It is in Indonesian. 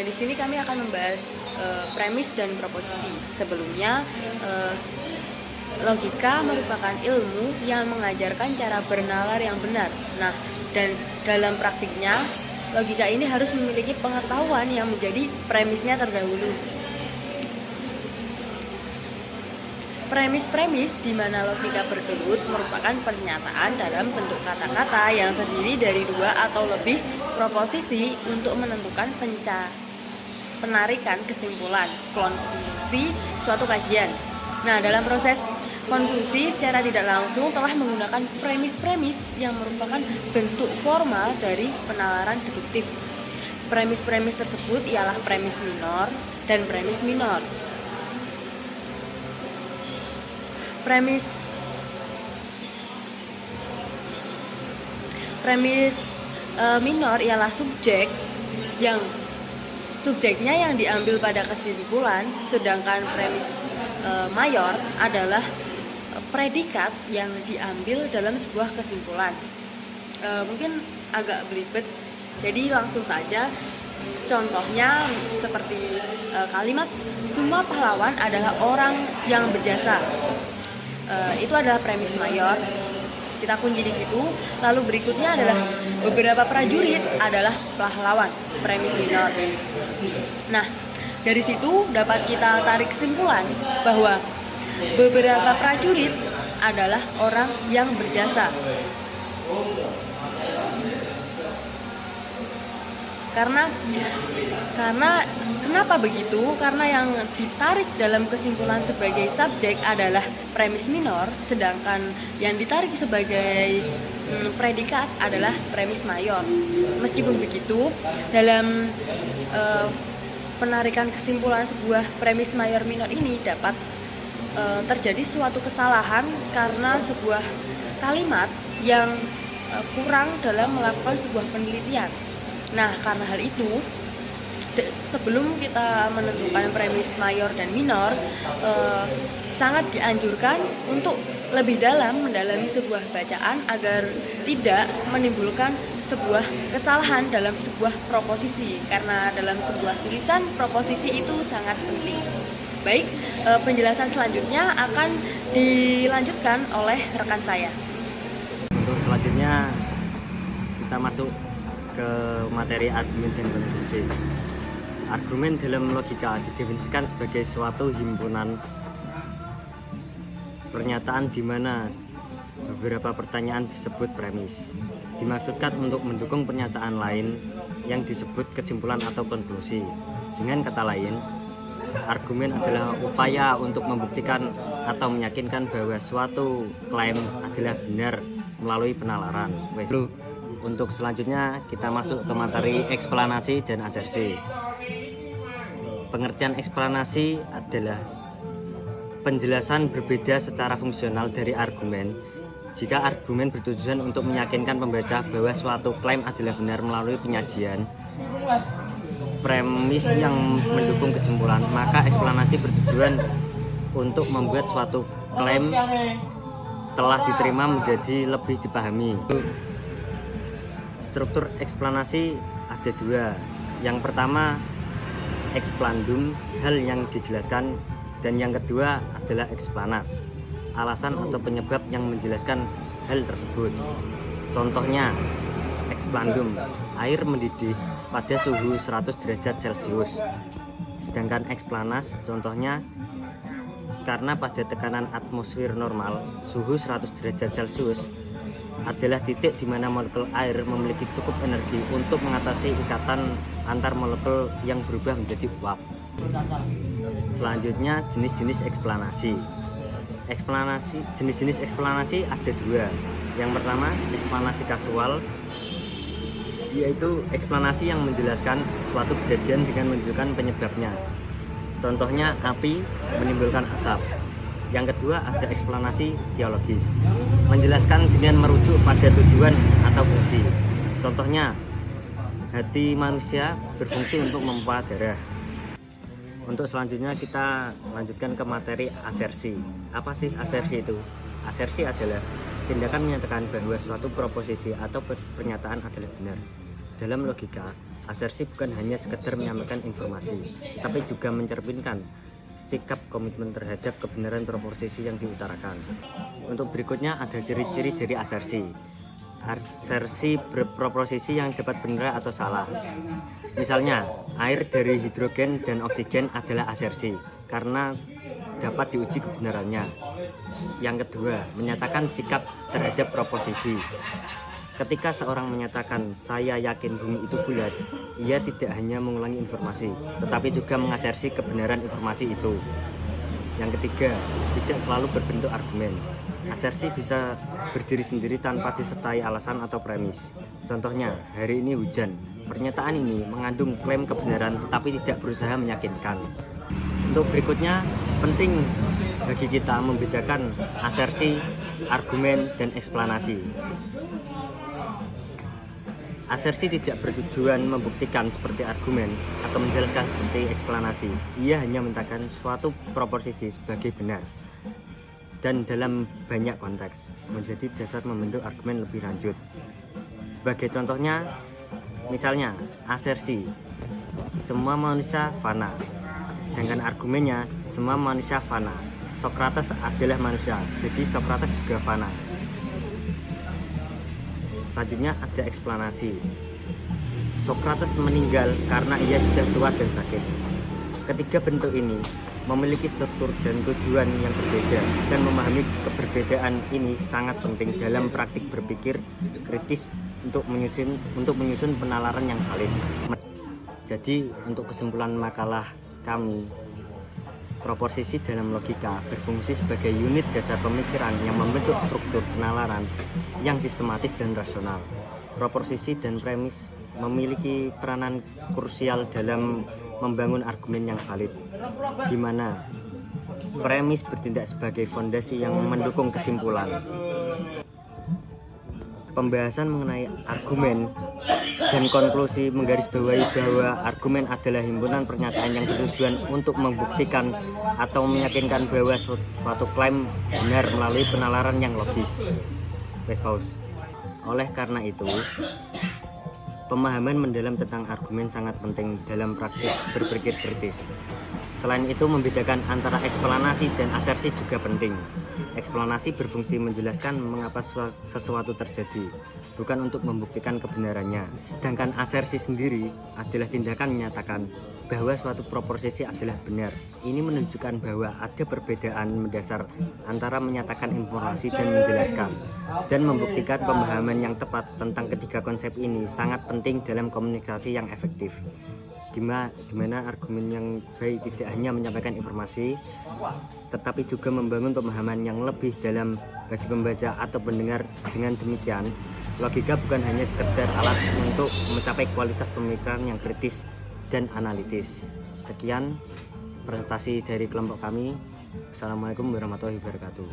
di sini kami akan membahas premis dan proposisi. Sebelumnya, logika merupakan ilmu yang mengajarkan cara bernalar yang benar. Nah, dan dalam praktiknya, logika ini harus memiliki pengetahuan yang menjadi premisnya terdahulu. Premis-premis di mana logika bergelut merupakan pernyataan dalam bentuk kata-kata yang terdiri dari dua atau lebih proposisi untuk menentukan penarikan kesimpulan, konklusi suatu kajian. Nah, dalam proses konklusi secara tidak langsung telah menggunakan premis-premis yang merupakan bentuk formal dari penalaran deduktif. Premis-premis tersebut ialah premis minor dan premis minor. Premis minor ialah subjeknya yang diambil pada kesimpulan, sedangkan premis mayor adalah predikat yang diambil dalam sebuah kesimpulan. Mungkin agak belibet, jadi langsung saja. Contohnya seperti kalimat semua pahlawan adalah orang yang berjasa. Itu adalah premis mayor. Kita kunci di situ. Lalu berikutnya adalah beberapa prajurit adalah pahlawan, premis minor. Nah, dari situ dapat kita tarik kesimpulan bahwa beberapa prajurit adalah orang yang berjasa. Karena kenapa begitu? Karena yang ditarik dalam kesimpulan sebagai subjek adalah premis minor, sedangkan yang ditarik sebagai predikat adalah premis mayor. Meskipun begitu, dalam penarikan kesimpulan sebuah premis mayor minor ini dapat terjadi suatu kesalahan karena sebuah kalimat yang kurang dalam melakukan sebuah penelitian. Nah, karena hal itu, sebelum kita menentukan premis mayor dan minor, sangat dianjurkan untuk lebih dalam mendalami sebuah bacaan agar tidak menimbulkan sebuah kesalahan dalam sebuah proposisi, karena dalam sebuah tulisan proposisi itu sangat penting. Baik, penjelasan selanjutnya akan dilanjutkan oleh rekan saya. Untuk selanjutnya kita masuk ke materi argumen dan konklusi. Argumen dalam logika didefinisikan sebagai suatu himpunan pernyataan di mana beberapa pertanyaan disebut premis. Dimaksudkan untuk mendukung pernyataan lain yang disebut kesimpulan atau konklusi. Dengan kata lain, argumen adalah upaya untuk membuktikan atau meyakinkan bahwa suatu klaim adalah benar melalui penalaran. Untuk selanjutnya kita masuk ke materi eksplanasi dan asersi. Pengertian eksplanasi adalah penjelasan berbeda secara fungsional dari argumen. Jika argumen bertujuan untuk meyakinkan pembaca bahwa suatu klaim adalah benar melalui penyajian premis yang mendukung kesimpulan, maka eksplanasi bertujuan untuk membuat suatu klaim telah diterima menjadi lebih dipahami. Struktur eksplanasi ada dua. Yang pertama, eksplandum, hal yang dijelaskan, dan yang kedua adalah eksplanas, alasan atau penyebab yang menjelaskan hal tersebut. Contohnya, eksplandum, air mendidih pada suhu 100 derajat Celcius. Sedangkan eksplanas, contohnya, karena pada tekanan atmosfer normal, suhu 100 derajat Celcius adalah titik di mana molekul air memiliki cukup energi untuk mengatasi ikatan antar molekul yang berubah menjadi uap. Selanjutnya, jenis-jenis eksplanasi. Jenis-jenis eksplanasi ada dua. Yang pertama, eksplanasi kasual, yaitu eksplanasi yang menjelaskan suatu kejadian dengan menunjukkan penyebabnya. Contohnya, api menimbulkan asap. Yang kedua ada eksplanasi teologis, menjelaskan dengan merujuk pada tujuan atau fungsi. Contohnya, hati manusia berfungsi untuk memompa darah. Untuk selanjutnya kita lanjutkan ke materi asersi. Apa sih asersi itu? Asersi adalah tindakan menyatakan bahwa suatu proposisi atau pernyataan adalah benar. Dalam logika, asersi bukan hanya sekedar menyampaikan informasi, tapi juga mencerminkan sikap komitmen terhadap kebenaran proposisi yang diutarakan. Untuk berikutnya ada ciri-ciri dari asersi. Asersi berproposisi yang dapat benar atau salah. Misalnya, air dari hidrogen dan oksigen adalah asersi karena dapat diuji kebenarannya. Yang kedua, menyatakan sikap terhadap proposisi. Ketika seorang menyatakan saya yakin bumi itu bulat, ia tidak hanya mengulangi informasi, tetapi juga mengasersi kebenaran informasi itu. Yang ketiga, tidak selalu berbentuk argumen. Asersi bisa berdiri sendiri tanpa disertai alasan atau premis. Contohnya, hari ini hujan. Pernyataan ini mengandung klaim kebenaran tetapi tidak berusaha meyakinkan. Untuk berikutnya, penting bagi kita membedakan asersi, argumen, dan eksplanasi. Asersi tidak bertujuan membuktikan seperti argumen atau menjelaskan seperti eksplanasi. Ia hanya menyatakan suatu proposisi sebagai benar dan dalam banyak konteks menjadi dasar membentuk argumen lebih lanjut. Sebagai contohnya, misalnya asersi semua manusia fana, sedangkan argumennya semua manusia fana. Sokrates adalah manusia, jadi Sokrates juga fana. Selanjutnya ada eksplanasi. Sokrates meninggal karena ia sudah tua dan sakit. Ketiga bentuk ini memiliki struktur dan tujuan yang berbeda, dan memahami keberbedaan ini sangat penting dalam praktik berpikir kritis untuk menyusun penalaran yang valid. Jadi untuk kesimpulan makalah kami, proposisi dalam logika berfungsi sebagai unit dasar pemikiran yang membentuk struktur penalaran yang sistematis dan rasional. Proposisi dan premis memiliki peranan krusial dalam membangun argumen yang valid, di mana premis bertindak sebagai fondasi yang mendukung kesimpulan. Pembahasan mengenai argumen dan konklusi menggarisbawahi bahwa argumen adalah himpunan pernyataan yang bertujuan untuk membuktikan atau meyakinkan bahwa suatu klaim benar melalui penalaran yang logis. Oleh karena itu, pemahaman mendalam tentang argumen sangat penting dalam praktik berpikir kritis. Selain itu, membedakan antara eksplanasi dan asersi juga penting. Eksplanasi berfungsi menjelaskan mengapa sesuatu terjadi, bukan untuk membuktikan kebenarannya. Sedangkan asersi sendiri adalah tindakan menyatakan bahwa suatu proposisi adalah benar. Ini menunjukkan bahwa ada perbedaan mendasar antara menyatakan informasi dan menjelaskan. Dan membuktikan pemahaman yang tepat tentang ketiga konsep ini sangat penting dalam komunikasi yang efektif. Di mana argumen yang baik tidak hanya menyampaikan informasi, tetapi juga membangun pemahaman yang lebih dalam bagi pembaca atau pendengar. Dengan demikian, logika bukan hanya sekedar alat untuk mencapai kualitas pemikiran yang kritis dan analitis. Sekian presentasi dari kelompok kami. Assalamualaikum warahmatullahi wabarakatuh.